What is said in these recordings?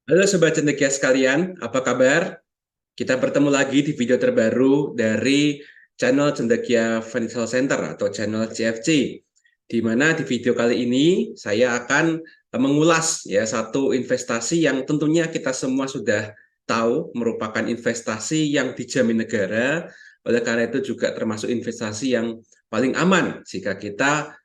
Halo Sobat Cendekia sekalian, apa kabar? Kita bertemu lagi di video terbaru dari channel Cendekia Financial Center atau channel CFC. Di mana di video kali ini saya akan mengulas ya satu investasi yang tentunya kita semua sudah tahu merupakan investasi yang dijamin negara. Oleh karena itu juga termasuk investasi yang paling aman jika kita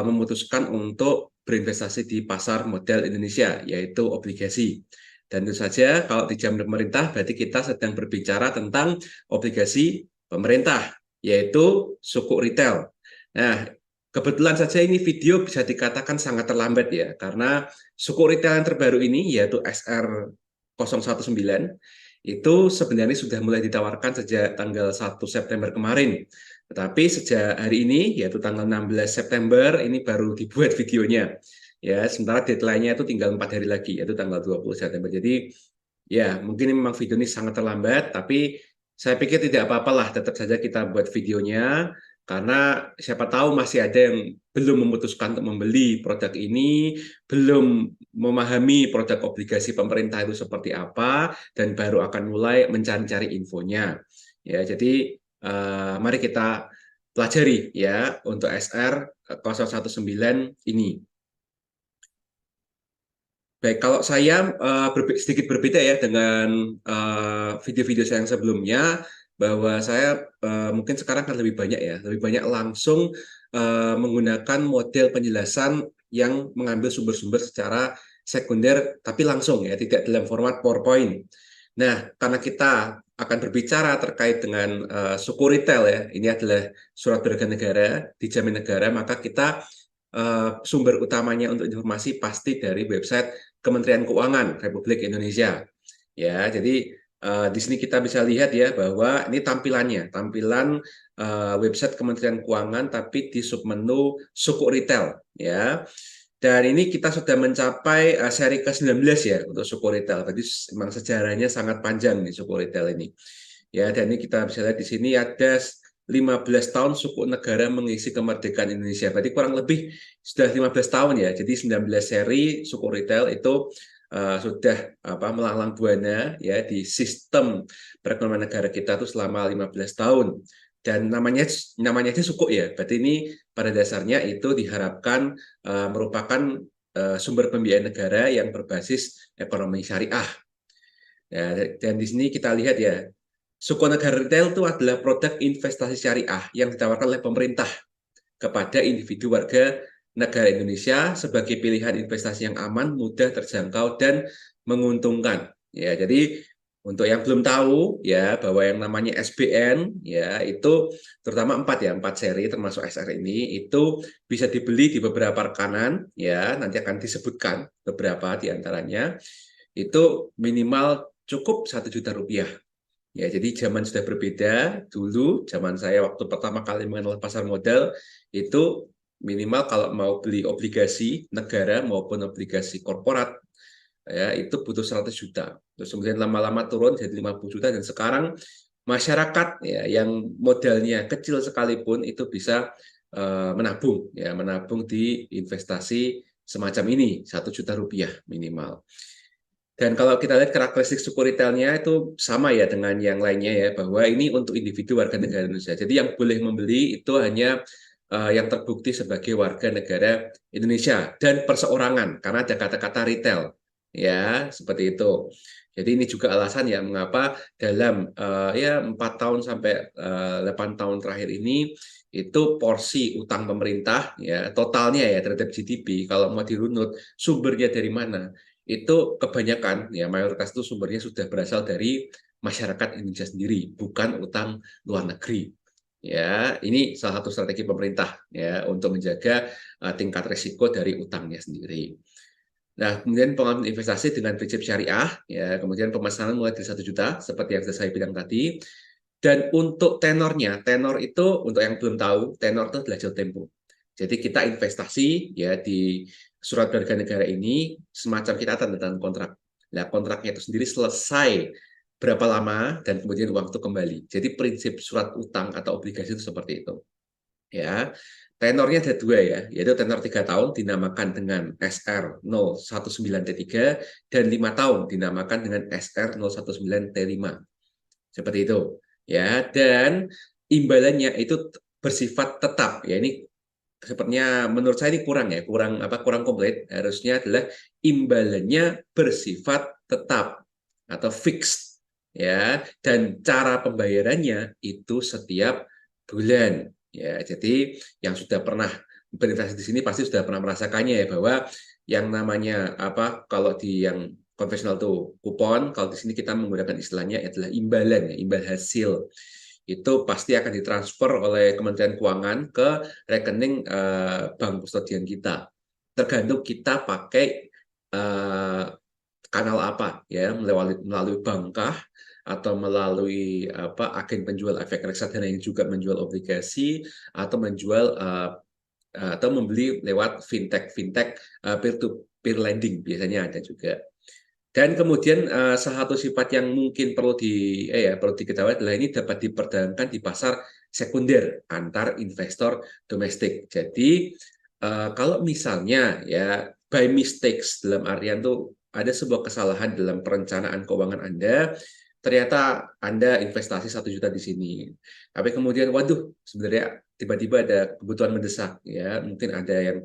memutuskan untuk berinvestasi di pasar modal Indonesia, yaitu obligasi. Dan tentu saja kalau dijamin pemerintah berarti kita sedang berbicara tentang obligasi pemerintah, yaitu sukuk retail. Nah, kebetulan saja ini video bisa dikatakan sangat terlambat ya, karena sukuk retail yang terbaru ini yaitu SR019 itu sebenarnya sudah mulai ditawarkan sejak tanggal 1 September kemarin. Tetapi sejak hari ini, yaitu tanggal 16 September, ini baru dibuat videonya. Ya, sementara deadline-nya itu tinggal 4 hari lagi, yaitu tanggal 20 September. Jadi, ya, mungkin memang video ini sangat terlambat, tapi saya pikir tidak apa-apalah, tetap saja kita buat videonya, karena siapa tahu masih ada yang belum memutuskan untuk membeli produk ini, belum memahami produk obligasi pemerintah itu seperti apa, dan baru akan mulai mencari-cari infonya. Ya, jadi mari kita pelajari ya untuk SR019 ini. Baik, kalau saya sedikit berbeda ya dengan video-video saya yang sebelumnya, bahwa saya mungkin sekarang kan lebih banyak ya, lebih banyak langsung menggunakan model penjelasan yang mengambil sumber-sumber secara sekunder, tapi langsung ya, tidak dalam format PowerPoint. Nah, karena kita akan berbicara terkait dengan suku retail ya, ini adalah surat berharga negara, dijamin negara, maka kita sumber utamanya untuk informasi pasti dari website Kementerian Keuangan Republik Indonesia. Ya, jadi di sini kita bisa lihat ya bahwa ini tampilannya, tampilan website Kementerian Keuangan tapi di submenu suku retail ya. Dan ini kita sudah mencapai seri ke-19 ya untuk suku retail. Jadi memang sejarahnya sangat panjang nih suku retail ini. Ya, dan ini kita bisa lihat di sini ada 15 tahun suku negara mengisi kemerdekaan Indonesia. Berarti kurang lebih sudah 15 tahun ya. Jadi 19 seri suku retail itu sudah melanglang buana ya di sistem perekonomian negara kita itu selama 15 tahun. Dan namanya aja suku ya. Berarti ini pada dasarnya itu diharapkan merupakan sumber pembiayaan negara yang berbasis ekonomi syariah. Ya, dan di sini kita lihat ya, suku negara retail itu adalah produk investasi syariah yang ditawarkan oleh pemerintah kepada individu warga negara Indonesia sebagai pilihan investasi yang aman, mudah terjangkau, dan menguntungkan. Ya, jadi untuk yang belum tahu ya bahwa yang namanya SBN ya itu terutama 4 seri termasuk SR ini itu bisa dibeli di beberapa rekanan ya, nanti akan disebutkan beberapa di antaranya itu minimal cukup 1 juta rupiah. Ya, jadi zaman sudah berbeda. Dulu zaman saya waktu pertama kali mengenal pasar modal itu minimal kalau mau beli obligasi negara maupun obligasi korporat ya itu butuh 100 juta. Terus kemudian lama-lama turun jadi 50 juta dan sekarang masyarakat ya yang modalnya kecil sekalipun itu bisa menabung ya menabung di investasi semacam ini 1 juta rupiah minimal. Dan kalau kita lihat karakteristik suku retailnya itu sama ya dengan yang lainnya ya, bahwa ini untuk individu warga negara Indonesia. Jadi yang boleh membeli itu hanya yang terbukti sebagai warga negara Indonesia dan perseorangan, karena ada kata-kata retail. Ya, seperti itu. Jadi ini juga alasan ya mengapa dalam ya 4 tahun sampai 8 tahun terakhir ini itu porsi utang pemerintah ya totalnya ya terhadap GDP kalau mau dirunut sumbernya dari mana itu kebanyakan ya mayoritas itu sumbernya sudah berasal dari masyarakat Indonesia sendiri, bukan utang luar negeri. Ya, ini salah satu strategi pemerintah ya untuk menjaga tingkat risiko dari utangnya sendiri. Nah, kemudian pengalaman investasi dengan prinsip syariah, ya, kemudian pemesanan mulai dari 1 juta, seperti yang sudah saya bilang tadi. Dan untuk tenornya, tenor itu untuk yang belum tahu, tenor itu adalah jatuh tempo. Jadi kita investasi ya di surat berharga negara ini semacam kita tanda tangan kontrak. Nah, kontraknya itu sendiri selesai berapa lama dan kemudian uang itu kembali. Jadi prinsip surat utang atau obligasi itu seperti itu. Ya. Tenornya ada dua ya, yaitu tenor 3 tahun dinamakan dengan SR019T3 dan 5 tahun dinamakan dengan SR019T5. Seperti itu. Ya, dan imbalannya itu bersifat tetap. Ya, ini sepertinya menurut saya ini kurang ya, kurang komplit. Harusnya adalah imbalannya bersifat tetap atau fixed ya, dan cara pembayarannya itu setiap bulan ya. Jadi yang sudah pernah berinvestasi di sini pasti sudah pernah merasakannya ya, bahwa yang namanya kalau di yang konvensional tuh kupon, kalau di sini kita menggunakan istilahnya adalah imbalan ya, imbal hasil. Itu pasti akan ditransfer oleh Kementerian Keuangan ke rekening bank kustodian kita. Tergantung kita pakai kanal apa ya, melalui bankah atau melalui agen penjual efek reksadana yang juga menjual obligasi atau menjual atau membeli lewat fintech peer to peer lending biasanya ada juga. Dan kemudian salah satu sifat yang mungkin perlu diketahui adalah ini dapat diperdagangkan di pasar sekunder antar investor domestik. Jadi kalau misalnya ya by mistakes dalam artian tuh ada sebuah kesalahan dalam perencanaan keuangan Anda, ternyata Anda investasi 1 juta di sini, tapi kemudian waduh sebenarnya tiba-tiba ada kebutuhan mendesak ya, mungkin ada yang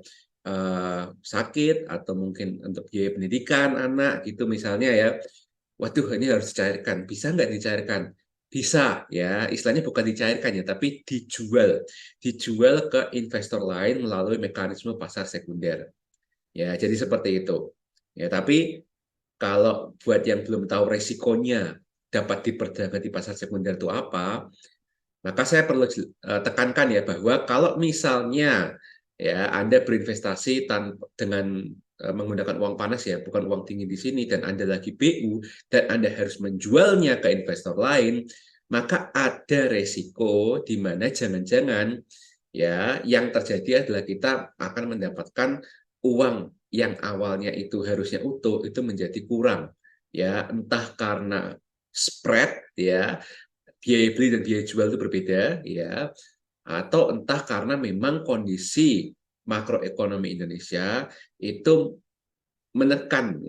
sakit atau mungkin untuk biaya pendidikan anak gitu misalnya ya, waduh ini harus dicairkan, bisa nggak dicairkan? Bisa ya, istilahnya bukan dicairkan ya, tapi dijual ke investor lain melalui mekanisme pasar sekunder. Ya, jadi seperti itu. Ya, tapi kalau buat yang belum tahu resikonya dapat diperdagangkan di pasar sekunder itu apa, maka saya perlu tekankan ya bahwa kalau misalnya ya Anda berinvestasi dengan menggunakan uang panas ya, bukan uang dingin di sini, dan Anda lagi BU dan Anda harus menjualnya ke investor lain, maka ada resiko di mana jangan-jangan ya yang terjadi adalah kita akan mendapatkan uang yang awalnya itu harusnya utuh itu menjadi kurang ya, entah karena spread ya, biaya beli dan biaya jual itu berbeda ya, atau entah karena memang kondisi makroekonomi Indonesia itu menekan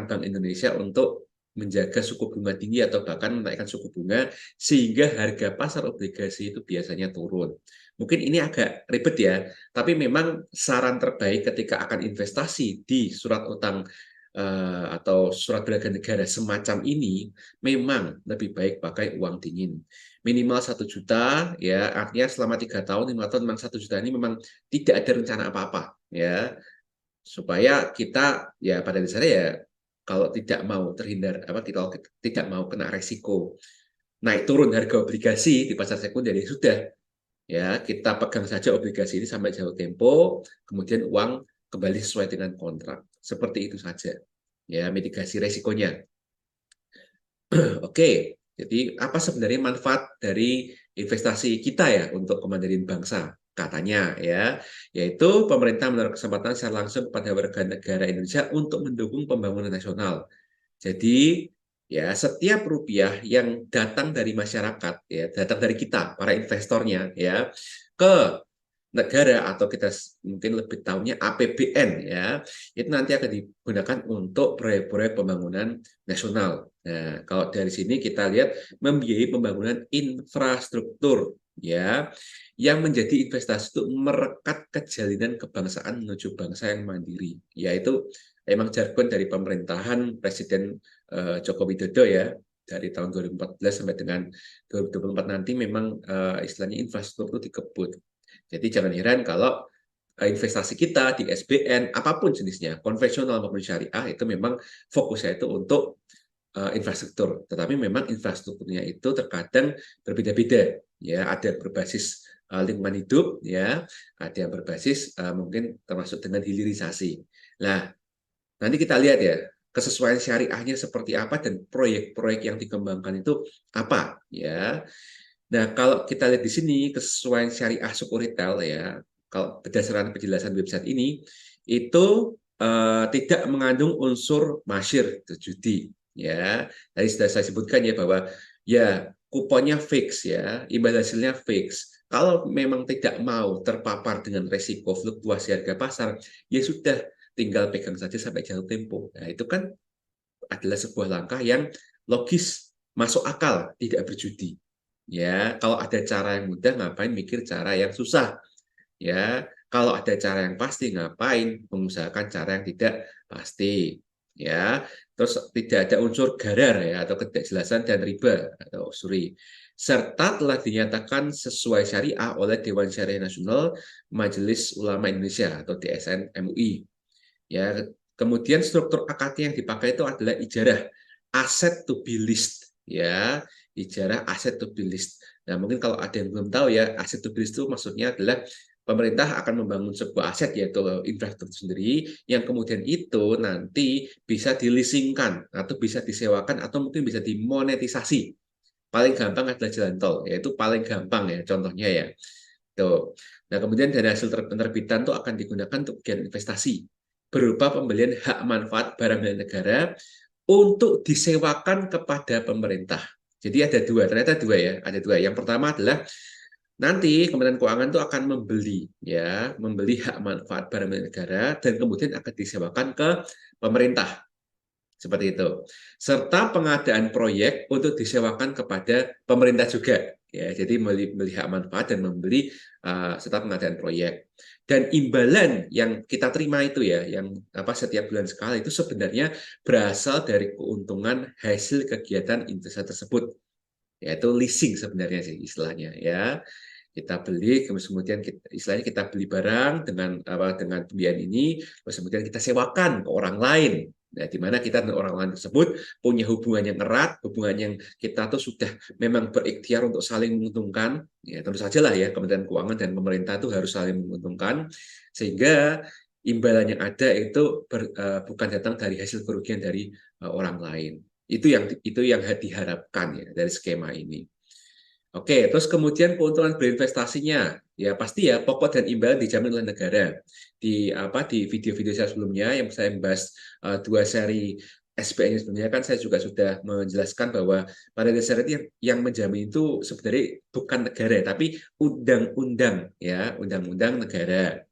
Bank Indonesia untuk menjaga suku bunga tinggi atau bahkan menaikkan suku bunga sehingga harga pasar obligasi itu biasanya turun. Mungkin ini agak ribet ya, tapi memang saran terbaik ketika akan investasi di surat utang atau surat berharga negara semacam ini memang lebih baik pakai uang dingin. Minimal 1 juta ya, artinya selama 3 tahun, 5 tahun memang 1 juta ini memang tidak ada rencana apa-apa ya, supaya kita ya pada dasarnya ya kalau tidak mau terhindar kita tidak mau kena resiko naik turun harga obligasi di pasar sekunder ya sudah ya, kita pegang saja obligasi ini sampai jauh tempo, kemudian uang kembali sesuai dengan kontrak, seperti itu saja ya mitigasi resikonya. Oke, jadi apa sebenarnya manfaat dari investasi kita ya untuk kemandirian bangsa? Katanya ya, yaitu pemerintah menaruh kesempatan secara langsung kepada warga negara Indonesia untuk mendukung pembangunan nasional. Jadi ya setiap rupiah yang datang dari masyarakat ya, datang dari kita para investornya ya ke negara atau kita mungkin lebih tahunya APBN ya, itu nanti akan digunakan untuk proyek-proyek pembangunan nasional. Nah, kalau dari sini kita lihat membiayai pembangunan infrastruktur ya, yang menjadi investasi itu merekat kejalinan kebangsaan menuju bangsa yang mandiri. Yaitu emang jargon dari pemerintahan Presiden Joko Widodo ya, dari tahun 2014 sampai dengan 2024 nanti memang istilahnya infrastruktur itu dikebut. Jadi jangan heran kalau investasi kita di SBN apapun jenisnya, konvensional maupun syariah, itu memang fokusnya itu untuk infrastruktur. Tetapi memang infrastrukturnya itu terkadang berbeda-beda. Ya, ada berbasis lingkungan hidup, ya, ada yang berbasis mungkin termasuk dengan hilirisasi. Nah, nanti kita lihat ya kesesuaian syariahnya seperti apa dan proyek-proyek yang dikembangkan itu apa, ya. Nah, kalau kita lihat di sini kesesuaian syariah suku retail ya, kalau berdasarkan penjelasan website ini itu tidak mengandung unsur masyir judi ya. Tadi sudah saya sebutkan ya bahwa ya kuponnya fix ya, imbal hasilnya fix. Kalau memang tidak mau terpapar dengan resiko fluktuasi harga pasar, ya sudah, tinggal pegang saja sampai jatuh tempo. Nah, itu kan adalah sebuah langkah yang logis, masuk akal, tidak berjudi. Ya, kalau ada cara yang mudah, ngapain mikir cara yang susah? Ya, kalau ada cara yang pasti, ngapain mengusahakan cara yang tidak pasti? Ya, terus tidak ada unsur garar ya atau ketidakjelasan dan riba atau usuri, serta telah dinyatakan sesuai syariah oleh Dewan Syariah Nasional Majelis Ulama Indonesia atau DSN MUI. Ya, kemudian struktur akad yang dipakai itu adalah ijarah asset to be list, ya, ijarah asset to be list. Nah, mungkin kalau ada yang belum tahu ya, asset to be list itu maksudnya adalah pemerintah akan membangun sebuah aset yaitu infrastruktur sendiri yang kemudian itu nanti bisa dileasingkan atau bisa disewakan atau mungkin bisa dimonetisasi. Paling gampang adalah jalan tol, yaitu paling gampang ya contohnya ya. Tuh. Nah, kemudian dari hasil penerbitan itu akan digunakan untuk kegiatan investasi berupa pembelian hak manfaat barang milik negara untuk disewakan kepada pemerintah. Jadi ada dua, ternyata dua ya, ada dua. Yang pertama adalah nanti Kementerian Keuangan itu akan membeli hak manfaat barang milik negara dan kemudian akan disewakan ke pemerintah. Seperti itu. Serta pengadaan proyek untuk disewakan kepada pemerintah juga. Ya, jadi melihat manfaat dan membeli serta pengadaan proyek. Dan imbalan yang kita terima itu ya, yang setiap bulan sekali itu sebenarnya berasal dari keuntungan hasil kegiatan investasi tersebut, yaitu leasing sebenarnya sih istilahnya ya. Kita beli, kemudian istilahnya kita beli barang dengan pembiayaan ini, terus kemudian kita sewakan ke orang lain. Nah, di mana kita dan orang lain tersebut punya hubungan yang erat, hubungan yang kita tuh sudah memang berikhtiar untuk saling menguntungkan. Ya, tentu saja lah ya, Kementerian Keuangan dan pemerintah itu harus saling menguntungkan, sehingga imbalan yang ada itu bukan datang dari hasil kerugian dari orang lain. Itu yang diharapkan ya dari skema ini. Oke, terus kemudian keuntungan berinvestasinya, ya pasti ya pokok dan imbalan dijamin oleh negara. Di video-video saya sebelumnya yang saya membahas dua seri SPN sebelumnya kan saya juga sudah menjelaskan bahwa pada dasarnya yang menjamin itu sebenarnya bukan negara, tapi undang-undang ya, undang-undang negara.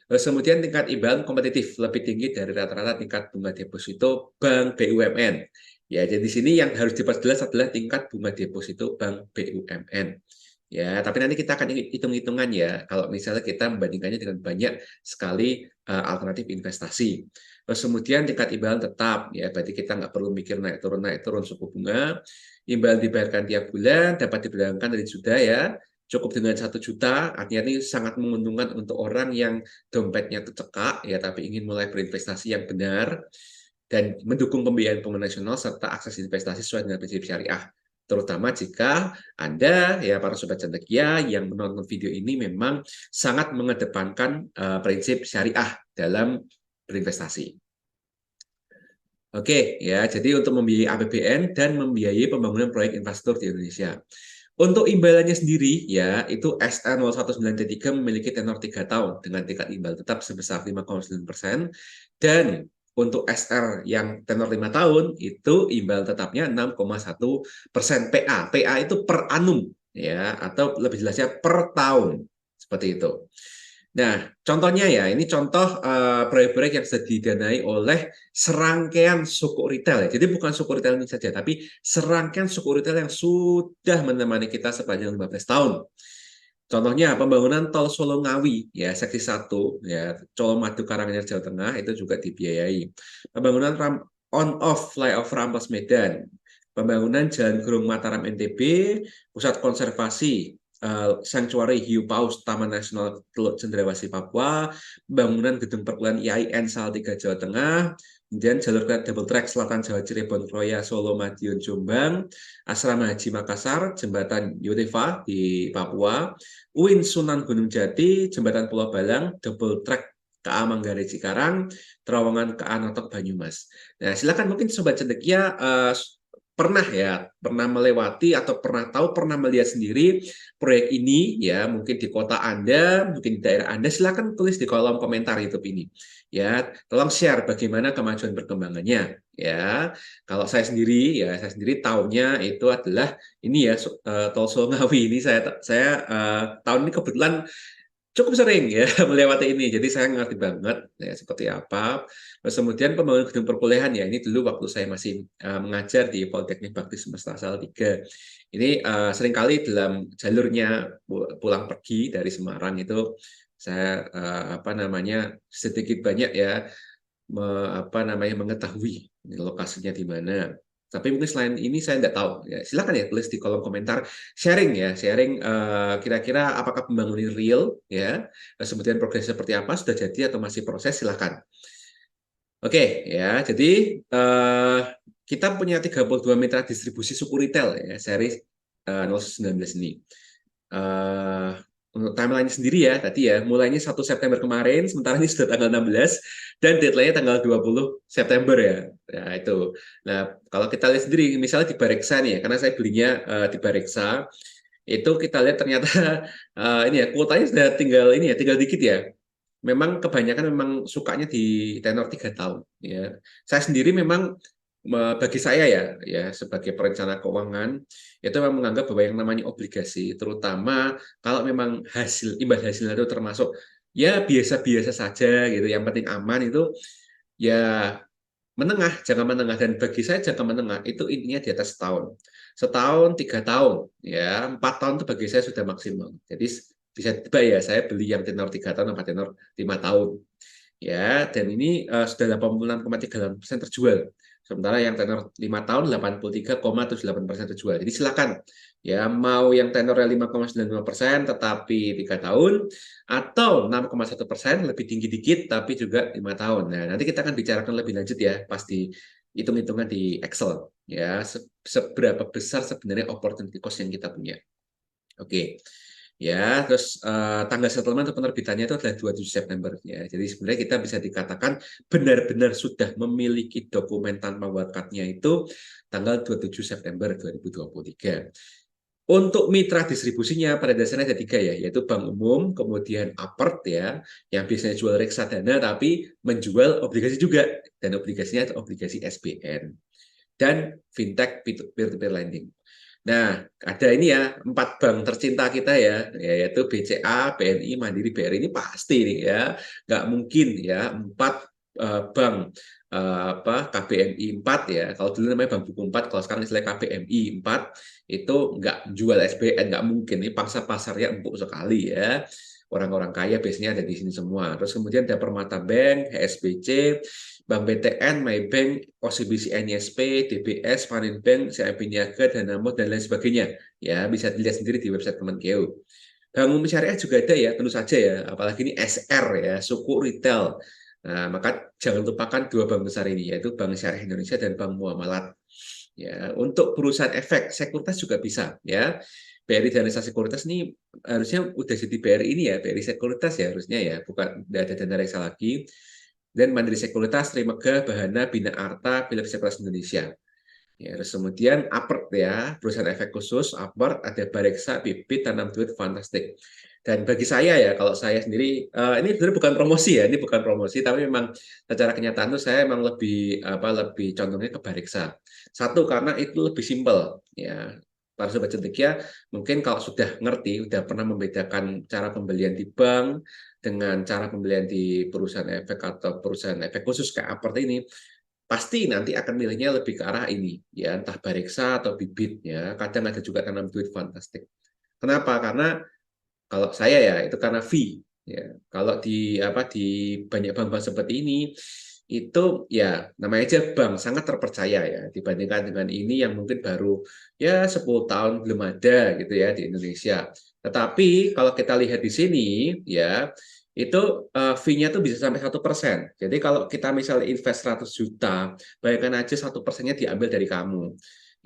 Terus kemudian tingkat imbalan kompetitif lebih tinggi dari rata-rata tingkat bunga deposito bank BUMN. Ya, jadi di sini yang harus diperjelas adalah tingkat bunga deposito bank BUMN. Ya, tapi nanti kita akan hitung-hitungan ya, kalau misalnya kita membandingkannya dengan banyak sekali alternatif investasi. Terus kemudian tingkat imbalan tetap, ya berarti kita nggak perlu mikir naik turun suku bunga. Imbalan dibayarkan tiap bulan, dapat dibayarkan dari sudah ya, cukup dengan 1 juta, artinya ini sangat menguntungkan untuk orang yang dompetnya tercekak, ya tapi ingin mulai berinvestasi yang benar, dan mendukung pembiayaan pembangunan nasional serta akses investasi sesuai dengan prinsip syariah. Terutama jika Anda, ya para sobat cendekia yang menonton video ini memang sangat mengedepankan prinsip syariah dalam berinvestasi. Oke, ya jadi untuk membiayai APBN dan membiayai pembangunan proyek infrastruktur di Indonesia. Untuk imbalannya sendiri, ya itu SR0193 memiliki tenor 3 tahun dengan tingkat imbal tetap sebesar 5,9%, dan untuk SR yang tenor 5 tahun itu imbal tetapnya 6,1% PA. PA itu per annum ya, atau lebih jelasnya per tahun. Seperti itu. Nah, contohnya ya, ini contoh proyek-proyek yang sudah didanai oleh serangkaian suku retail ya. Jadi bukan suku retail ini saja, tapi serangkaian suku retail yang sudah menemani kita sepanjang 15 tahun. Contohnya pembangunan tol Solo Ngawi ya, seksi 1 ya, Colomadu Karanganyar Jawa Tengah itu juga dibiayai. Pembangunan on-off flyover Amplas Medan. Pembangunan Jalan Gerung Mataram NTB, pusat konservasi Sanctuary Hiu Paus Taman Nasional Teluk Cendrawasih Papua, pembangunan gedung perkuliahan IAIN Salatiga Jawa Tengah, kemudian jalur kereta double track Selatan Jawa Cirebon Kroya Solo Madiun Jombang, Asrama Haji Makassar, Jembatan Yotefa di Papua, UIN Sunan Gunung Jati, Jembatan Pulau Balang, double track KA Manggarai Cikarang, terowongan KA Notok Banyumas. Nah, silakan mungkin sobat cendekia pernah melewati atau pernah melihat sendiri proyek ini ya, mungkin di kota Anda, mungkin di daerah Anda, silakan tulis di kolom komentar YouTube ini. Ya, tolong share bagaimana kemajuan perkembangannya ya. Kalau saya sendiri tahunya itu adalah ini ya, Tol Ngawi ini tahun ini kebetulan cukup sering ya melewati ini, jadi saya ngerti banget ya seperti apa. Terus kemudian pembangunan gedung perkuliahan ya, ini dulu waktu saya masih mengajar di Politeknik Bakti Semesta Salatiga. Ini seringkali dalam jalurnya pulang pergi dari Semarang itu saya apa namanya sedikit banyak ya mengetahui lokasinya di mana. Tapi mungkin selain ini saya tidak tahu. Ya, silakan ya tulis di kolom komentar, sharing ya, sharing kira-kira apakah pembangunan real ya, kemudian progresnya seperti apa, sudah jadi atau masih proses, silakan. Oke ya, jadi kita punya 32 mitra distribusi suku retail ya, seri 019 ini. Untuk timeline sendiri ya, tadi ya, mulainya 1 September kemarin, sementara ini sudah tanggal 16, dan deadline-nya tanggal 20 September ya. Ya itu. Nah, kalau kita lihat sendiri, misalnya di Bareksa nih ya, karena saya belinya di Bareksa, itu kita lihat ternyata ini ya, kuotanya sudah tinggal dikit ya. Memang kebanyakan memang sukanya di tenor 3 tahun ya. Saya sendiri memang bagi saya ya sebagai perencana keuangan itu memang menganggap bahwa yang namanya obligasi, terutama kalau memang imbal hasilnya itu termasuk ya biasa-biasa saja gitu, yang penting aman, itu ya menengah, jangka menengah. Dan bagi saya jangka menengah itu intinya di atas setahun 3 tahun ya, 4 tahun itu bagi saya sudah maksimal. Jadi bisa tiba ya saya beli yang tenor 3 tahun atau tenor 5 tahun ya, dan ini sudah 86,38% terjual. Sementara yang tenor 5 tahun 83,78% terjual. Jadi silakan ya, mau yang tenornya 5,95% tetapi 3 tahun, atau 6,1% lebih tinggi dikit tapi juga 5 tahun. Nah, nanti kita akan bicarakan lebih lanjut ya, pasti hitung-hitungan di Excel ya, seberapa besar sebenarnya opportunity cost yang kita punya. Oke. Ya, terus tanggal settlement atau penerbitannya itu adalah 27 September ya. Jadi sebenarnya kita bisa dikatakan benar-benar sudah memiliki dokumen tanpa wakatnya itu tanggal 27 September 2023. Untuk mitra distribusinya pada dasarnya ada 3 ya, yaitu bank umum, kemudian Apert ya, yang biasanya jual reksadana tapi menjual obligasi juga, dan obligasinya itu obligasi SBN, dan fintech peer-to-peer lending. Nah, ada ini ya, 4 bank tercinta kita ya, yaitu BCA, BNI, Mandiri, BRI, ini pasti nih ya, nggak mungkin ya 4 bank KBMI 4 ya. Kalau dulu namanya Bank Buku 4, kalau sekarang istilahnya KBMI 4, itu nggak jual SBN, nggak mungkin. Ini pangsa pasarnya empuk sekali ya. Orang-orang kaya biasanya ada di sini semua. Terus kemudian ada Permata Bank, HSBC, Bank BTN, Maybank, OCBC NISP, DBS, Paninbank, CIMB Niaga, Danamon, dan lain sebagainya. Ya, bisa dilihat sendiri di website Kemenkeu. Bank Umum Syariah juga ada ya, tentu saja ya. Apalagi ini SR ya, suku retail. Nah, maka jangan lupakan 2 bank besar ini, yaitu Bank Syariah Indonesia dan Bank Muamalat. Ya, untuk perusahaan efek sekuritas juga bisa ya. BRI Dana Sekuritas ini harusnya udah jadi BRI ini ya, BRI Sekuritas ya harusnya ya, bukan tidak ada dana reksa lagi. Dan Mandiri Sekuritas, Trimegah, Bahana, Bina Arta, Philips Sekuritas Indonesia. Ya, terus kemudian Apert ya, perusahaan efek khusus, Apert, ada Bareksa, Bibit, Tanam Duit, Fantastik. Dan bagi saya ya, kalau saya sendiri, ini sebenarnya bukan promosi ya, ini bukan promosi, tapi memang secara kenyataan tuh saya memang lebih condongnya ke Bareksa. Satu, karena itu lebih simpel ya. Para sobat cendekia mungkin kalau sudah ngerti, sudah pernah membedakan cara pembelian di bank dengan cara pembelian di perusahaan efek atau perusahaan efek khusus kayak Apert ini, pasti nanti akan milihnya lebih ke arah ini ya, entah Bareksa atau Bibit ya. Kadang ada juga Tanam Duit, Fantastik. Kenapa? Karena kalau saya ya itu karena fee ya. Kalau di banyak bank-bank seperti ini itu ya namanya aja bank sangat terpercaya ya, dibandingkan dengan ini yang mungkin baru ya 10 tahun belum ada gitu ya di Indonesia. Tetapi kalau kita lihat di sini ya, itu fee-nya tuh bisa sampai 1%. Jadi kalau kita misalnya invest 100 juta, bayangkan aja 1%-nya diambil dari kamu.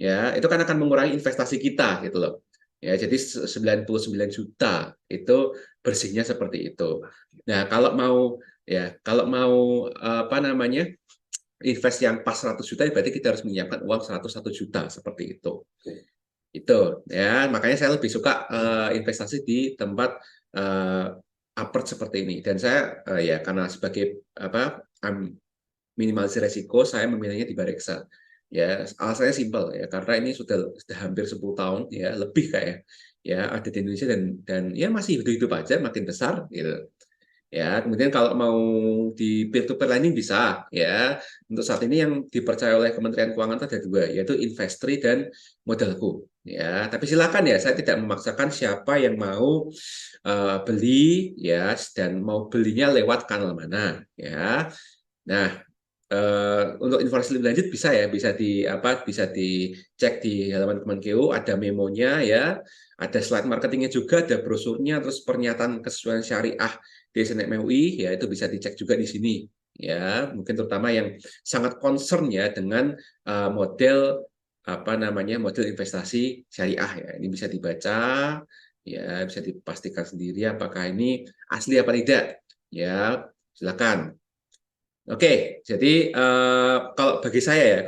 Ya, itu kan akan mengurangi investasi kita gitu loh. Ya, jadi 99 juta itu bersihnya seperti itu. Nah, kalau mau apa namanya? invest yang pas 100 juta, berarti kita harus menyiapkan uang 101 juta, seperti itu. Itu ya, makanya saya lebih suka investasi di tempat apart seperti ini. Dan saya ya karena sebagai minimalisir resiko, saya memilihnya di Bareksa. Ya, alasannya simpel ya, karena ini sudah hampir 10 tahun ya, lebih kayak ya ada di Indonesia, dan ya masih hidup-hidup aja, makin besar gitu. Ya, kemudian kalau mau di peer-to-peer lending bisa ya. Untuk saat ini yang dipercaya oleh Kementerian Keuangan itu ada dua, yaitu Investri dan Modalku. Ya, tapi silakan ya, saya tidak memaksakan siapa yang mau beli ya, dan mau belinya lewat kanal mana ya. Nah, untuk informasi lebih lanjut bisa ya, bisa dicek di halaman Kemenkeu, ada memonya ya, ada slide marketingnya juga, ada brosurnya, terus pernyataan kesesuaian syariah di SNM UI ya, itu bisa dicek juga di sini ya. Mungkin terutama yang sangat concern ya dengan model model investasi syariah ya, ini bisa dibaca ya, bisa dipastikan sendiri apakah ini asli apa tidak ya. Silakan. Oke, jadi kalau bagi saya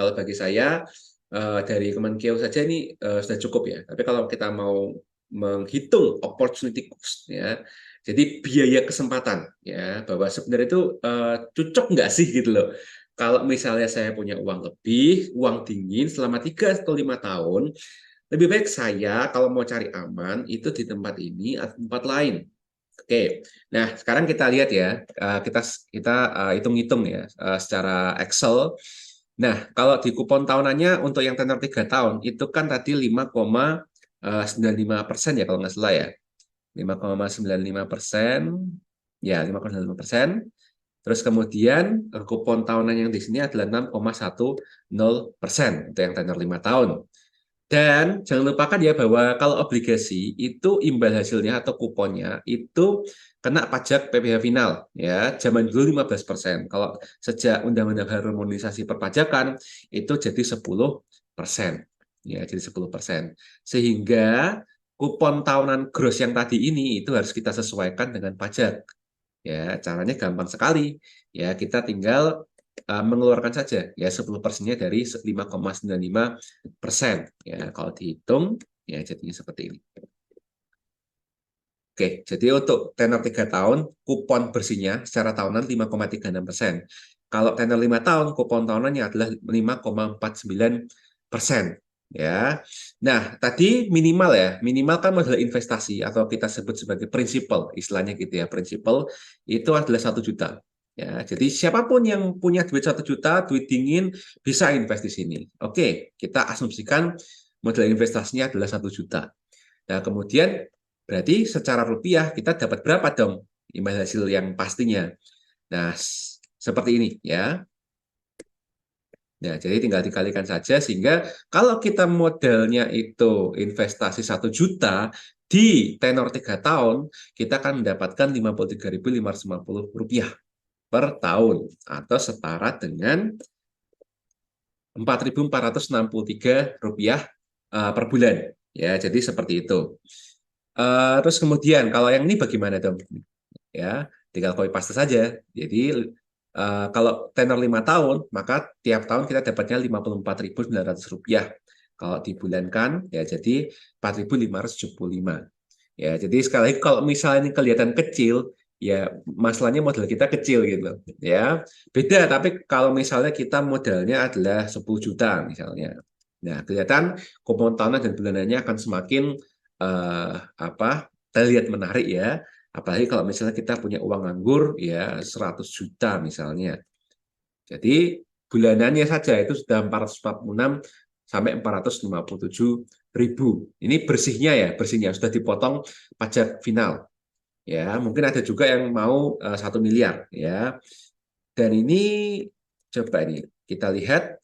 dari Kemenkeu saja ini sudah cukup ya. Tapi kalau kita mau menghitung opportunity cost ya, jadi biaya kesempatan ya, bahwa sebenarnya itu cocok nggak sih gitu loh. Kalau misalnya saya punya uang lebih, uang dingin selama 3 atau 5 tahun, lebih baik saya kalau mau cari aman itu di tempat ini atau tempat lain. Oke, nah sekarang kita lihat ya, kita hitung-hitung ya secara Excel. Nah, kalau di kupon tahunannya untuk yang tenor 3 tahun itu kan tadi 5,95% ya kalau nggak salah ya. 5,95%, ya 5,95%. Terus kemudian kupon tahunan yang di sini adalah 6,10% untuk yang tenor 5 tahun. Dan jangan lupakan ya bahwa kalau obligasi itu imbal hasilnya atau kuponnya itu kena pajak PPh final ya. Zaman dulu 15%. Kalau sejak Undang-Undang Harmonisasi Perpajakan itu jadi 10%. Ya, jadi 10%. Sehingga kupon tahunan gross yang tadi ini itu harus kita sesuaikan dengan pajak. Ya, caranya gampang sekali. Ya, kita tinggal mengeluarkan saja ya 10%-nya dari 5,95%. Ya, kalau dihitung ya jadinya seperti ini. Oke, jadi untuk tenor 3 tahun kupon bersihnya secara tahunan 5,36%. Kalau tenor 5 tahun kupon tahunannya adalah 5,49%. Ya. Nah, tadi minimal kan modal investasi atau kita sebut sebagai prinsipal, istilahnya gitu ya. Prinsipal itu adalah 1 juta. Ya, jadi siapapun yang punya duit 1 juta, duit dingin, bisa invest di sini. Oke, kita asumsikan modal investasinya adalah 1 juta. Nah, kemudian berarti secara rupiah kita dapat berapa dong imbal hasil yang pastinya? Nah, seperti ini ya. Nah, jadi tinggal dikalikan saja sehingga kalau kita modelnya itu investasi 1 juta di tenor 3 tahun, kita akan mendapatkan Rp53.550 per tahun atau setara dengan Rp4.463 per bulan. Ya, jadi seperti itu. Terus kemudian kalau yang ini bagaimana dong? Ya, tinggal copy paste saja. Jadi kalau tenor 5 tahun, maka tiap tahun kita dapatnya Rp54.900. Kalau dibulankan ya jadi 4.575. Ya, jadi sekali lagi kalau misalnya ini kelihatan kecil, ya masalahnya modal kita kecil gitu ya. Beda tapi kalau misalnya kita modalnya adalah 10 juta misalnya. Nah, kelihatan kupon tahunan dan bulanannya akan semakin terlihat menarik ya. Apalagi kalau misalnya kita punya uang nganggur ya 100 juta misalnya. Jadi bulanannya saja itu sudah 446 sampai 457.000. Ini bersihnya sudah dipotong pajak final. Ya, mungkin ada juga yang mau 1 miliar ya. Dan ini coba ini kita lihat.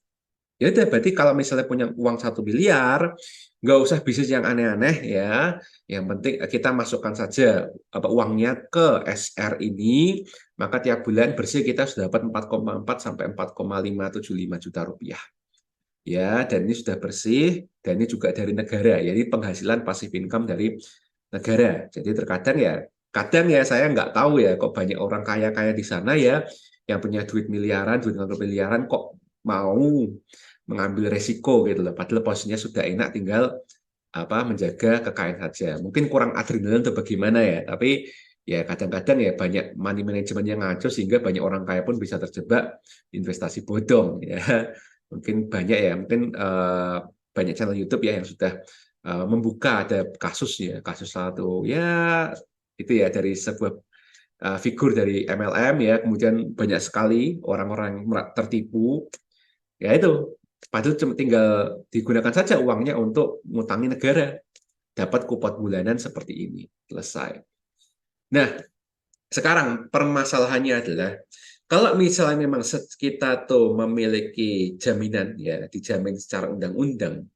Ya udah berarti kalau misalnya punya uang 1 miliar, nggak usah bisnis yang aneh-aneh ya. Yang penting kita masukkan saja uangnya ke SR ini, maka tiap bulan bersih kita sudah dapat 4,4 sampai 4,575 juta rupiah. Ya, dan ini sudah bersih, dan ini juga dari negara, jadi penghasilan pasif income dari negara. Jadi kadang ya saya nggak tahu ya kok banyak orang kaya-kaya di sana ya, yang punya duit miliaran, duit nganggur miliaran, kok mau mengambil resiko gitu loh. Padahal posisinya sudah enak, tinggal menjaga kekayaan saja. Mungkin kurang adrenalin atau bagaimana ya, tapi ya kadang-kadang ya banyak money management yang ngaco sehingga banyak orang kaya pun bisa terjebak investasi bodong ya. Mungkin banyak ya, mungkin banyak channel YouTube ya yang sudah membuka ada kasus ya, kasus satu ya itu ya dari sebuah figur dari MLM ya, kemudian banyak sekali orang-orang tertipu. Ya itu, padahal cuma tinggal digunakan saja uangnya untuk ngutangi negara, dapat kupon bulanan seperti ini, selesai. Nah, sekarang permasalahannya adalah kalau misalnya memang kita tuh memiliki jaminan ya, dijamin secara undang-undang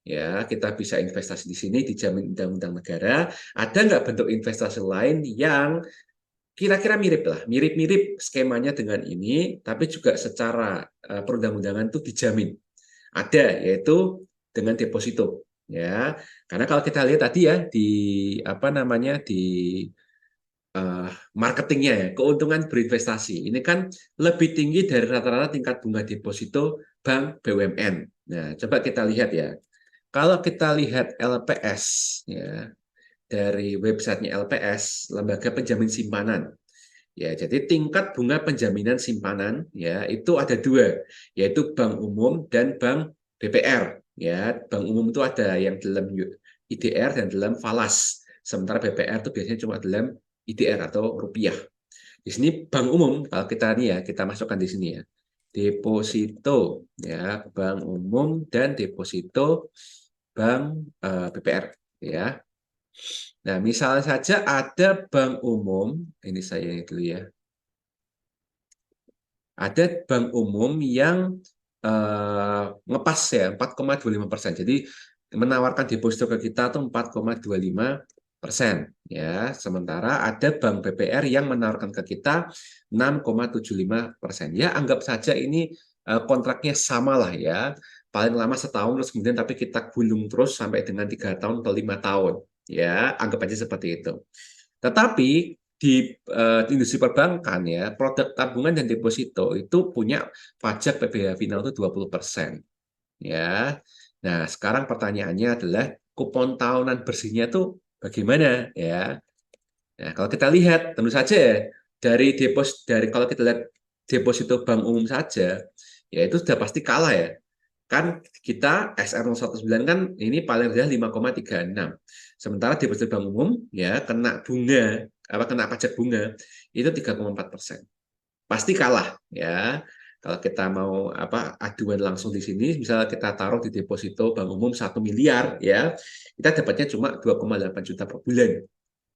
ya, kita bisa investasi di sini dijamin undang-undang negara, ada nggak bentuk investasi lain yang kira-kira mirip lah, mirip-mirip skemanya dengan ini, tapi juga secara perundang-undangan itu dijamin. Ada, yaitu dengan deposito. Ya, karena kalau kita lihat tadi ya di di marketingnya ya, keuntungan berinvestasi ini kan lebih tinggi dari rata-rata tingkat bunga deposito bank BUMN. Nah, coba kita lihat ya. Kalau kita lihat LPS ya, dari websitenya LPS, Lembaga Penjamin Simpanan. Ya, jadi tingkat bunga penjaminan simpanan ya itu ada dua, yaitu bank umum dan bank BPR. Ya, bank umum itu ada yang dalam IDR dan dalam falas. Sementara BPR itu biasanya cuma dalam IDR atau rupiah. Di sini bank umum kalau kita nih ya kita masukkan di sini ya. Deposito ya, bank umum dan deposito bank BPR ya. Nah, misalnya saja ada bank umum, ini saya dulu ya. Ada bank umum yang ngepas ya 4,25%. Jadi menawarkan deposito ke kita tuh 4,25%. Ya, sementara ada bank BPR yang menawarkan ke kita 6,75%. Ya, anggap saja ini kontraknya sama lah ya. Paling lama setahun terus kemudian tapi kita gulung terus sampai dengan 3 tahun atau 5 tahun. Ya, anggap aja seperti itu. Tetapi di industri perbankan ya, produk tabungan dan deposito itu punya pajak PPh final itu 20%. Ya. Nah, sekarang pertanyaannya adalah kupon tahunan bersihnya itu bagaimana ya? Nah, kalau kita lihat tentu saja ya, dari kalau kita lihat deposito bank umum saja, ya itu sudah pasti kalah ya. Kan kita SR019 kan ini paling rendah 5,36. Sementara deposito bank umum ya kena bunga kena pajak bunga itu 3,4%. Pasti kalah ya. Kalau kita mau aduan langsung di sini, misalnya kita taruh di deposito bank umum 1 miliar ya, kita dapatnya cuma 2,8 juta per bulan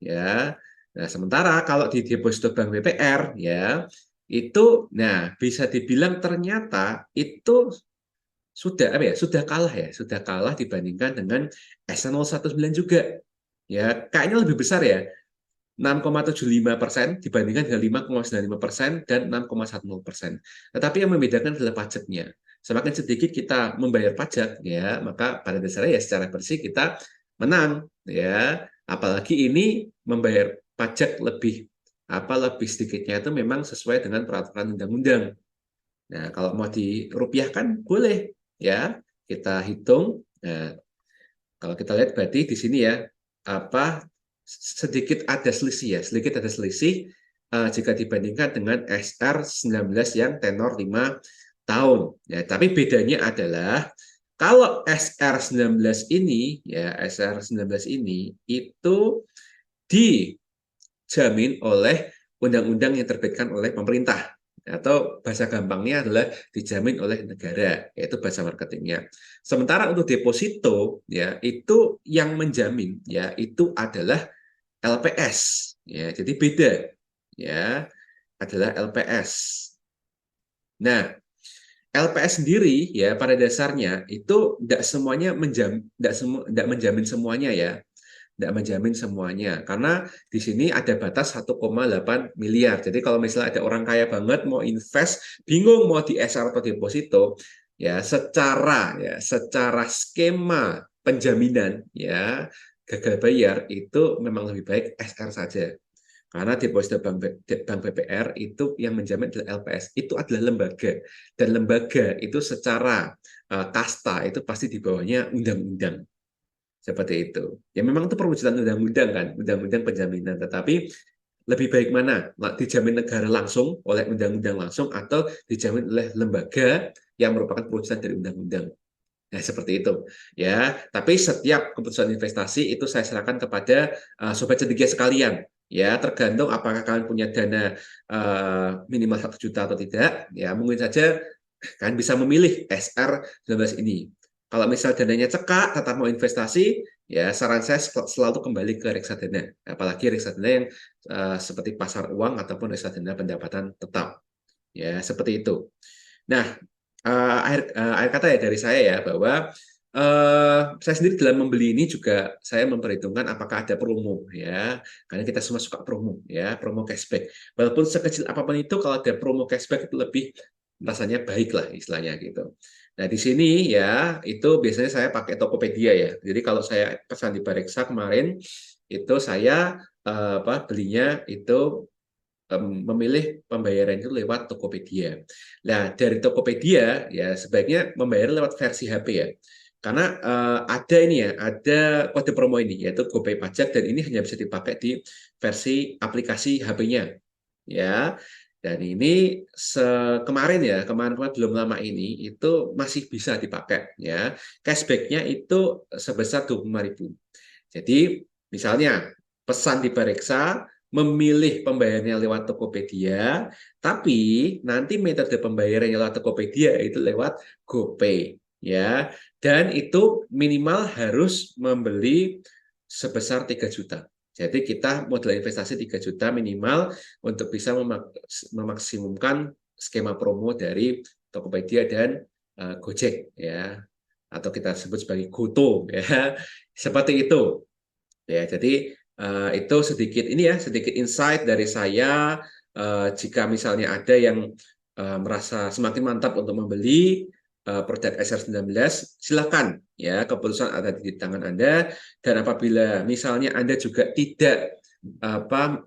ya. Nah, sementara kalau di deposito bank BPR ya, itu bisa dibilang ternyata itu sudah kalah ya, sudah kalah dibandingkan dengan S019 juga. Ya, kayaknya lebih besar ya. 6,75% dibandingkan dengan 5,95% dan 6,10%. Tetapi yang membedakan adalah pajaknya. Semakin sedikit kita membayar pajak, ya maka pada dasarnya ya secara bersih kita menang, ya. Apalagi ini membayar pajak lebih sedikitnya itu memang sesuai dengan peraturan undang-undang. Nah, kalau mau dirupiahkan boleh, ya. Kita hitung. Nah, kalau kita lihat berarti di sini ya sedikit ada selisih ya, sedikit ada selisih jika dibandingkan dengan SR19 yang tenor 5 tahun. Ya, tapi bedanya adalah kalau SR19 ini ya SR19 ini itu dijamin oleh undang-undang yang terbitkan oleh pemerintah atau bahasa gampangnya adalah dijamin oleh negara, yaitu bahasa marketingnya. Sementara untuk deposito ya itu yang menjamin ya itu adalah LPS ya. Jadi beda ya, adalah LPS. Nah, LPS sendiri ya pada dasarnya itu tidak menjamin semuanya ya. Tidak menjamin semuanya karena di sini ada batas 1,8 miliar. Jadi kalau misalnya ada orang kaya banget mau invest, bingung mau di SR atau deposito, ya secara skema penjaminan ya gagal bayar itu memang lebih baik SR saja. Karena deposito bank BPR itu yang menjamin adalah LPS, itu adalah lembaga. Dan lembaga itu secara kasta itu pasti di bawahnya undang-undang. Seperti itu. Ya memang itu perwujudan undang-undang kan, undang-undang penjaminan. Tetapi lebih baik mana? Dijamin negara langsung oleh undang-undang langsung atau dijamin oleh lembaga yang merupakan perwujudan dari undang-undang. Nah, seperti itu. Ya, tapi setiap keputusan investasi itu saya serahkan kepada sobat cendekia sekalian. Ya, tergantung apakah kalian punya dana minimal 1 juta atau tidak. Ya, mungkin saja kalian bisa memilih SR19 ini. Kalau misal dananya cekak, tetap mau investasi, ya saran saya selalu kembali ke reksadana. Apalagi reksadana yang seperti pasar uang ataupun reksadana pendapatan tetap. Ya, seperti itu. Nah, akhir kata ya dari saya ya bahwa saya sendiri dalam membeli ini juga saya memperhitungkan apakah ada promo ya, karena kita semua suka promo ya, promo cashback. Walaupun sekecil apapun itu kalau ada promo cashback itu lebih rasanya baik lah istilahnya gitu. Nah di sini ya itu biasanya saya pakai Tokopedia ya. Jadi kalau saya pesan di Bareksa kemarin itu saya belinya itu memilih pembayaran itu lewat Tokopedia. Nah, dari Tokopedia ya sebaiknya membayar lewat versi HP ya. Karena ada ini ya, ada kode promo ini yaitu GoPay Pajak dan ini hanya bisa dipakai di versi aplikasi HP-nya. Ya. Dan ini kemarin ya, kemarin belum lama ini itu masih bisa dipakai ya. Cashback-nya itu sebesar 25.000. Jadi misalnya pesan di Bareksa memilih pembayarannya lewat Tokopedia, tapi nanti metode pembayarannya lewat Tokopedia itu lewat GoPay ya. Dan itu minimal harus membeli sebesar 3 juta. Jadi kita modal investasi 3 juta minimal untuk bisa memaksimumkan skema promo dari Tokopedia dan Gojek ya, atau kita sebut sebagai GoTo ya. Seperti itu. Ya, jadi itu sedikit ini ya, sedikit insight dari saya. Jika misalnya ada yang merasa semakin mantap untuk membeli produk SR19, silakan ya, keputusan ada di tangan Anda. Dan apabila misalnya Anda juga tidak apa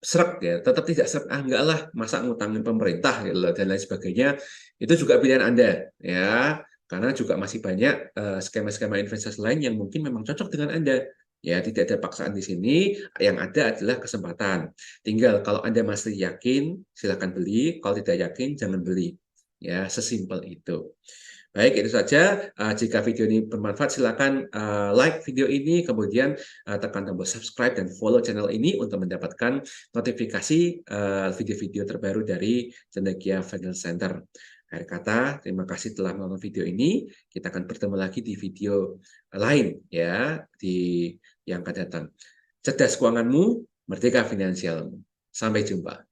serak ya, tetap tidak serak, enggak lah, masa ngutangin pemerintah gitu loh, dan lain sebagainya, itu juga pilihan Anda ya, karena juga masih banyak skema-skema investasi lain yang mungkin memang cocok dengan Anda. Ya, tidak ada paksaan di sini, yang ada adalah kesempatan. Tinggal kalau Anda masih yakin, silakan beli, kalau tidak yakin jangan beli. Ya, sesimpel itu. Baik, itu saja. Jika video ini bermanfaat, silakan like video ini, kemudian tekan tombol subscribe dan follow channel ini untuk mendapatkan notifikasi video-video terbaru dari Cendekia Financial Center. Akhir kata, terima kasih telah menonton video ini. Kita akan bertemu lagi di video lain ya di yang akan datang. Cerdas keuanganmu, merdeka finansialmu. Sampai jumpa.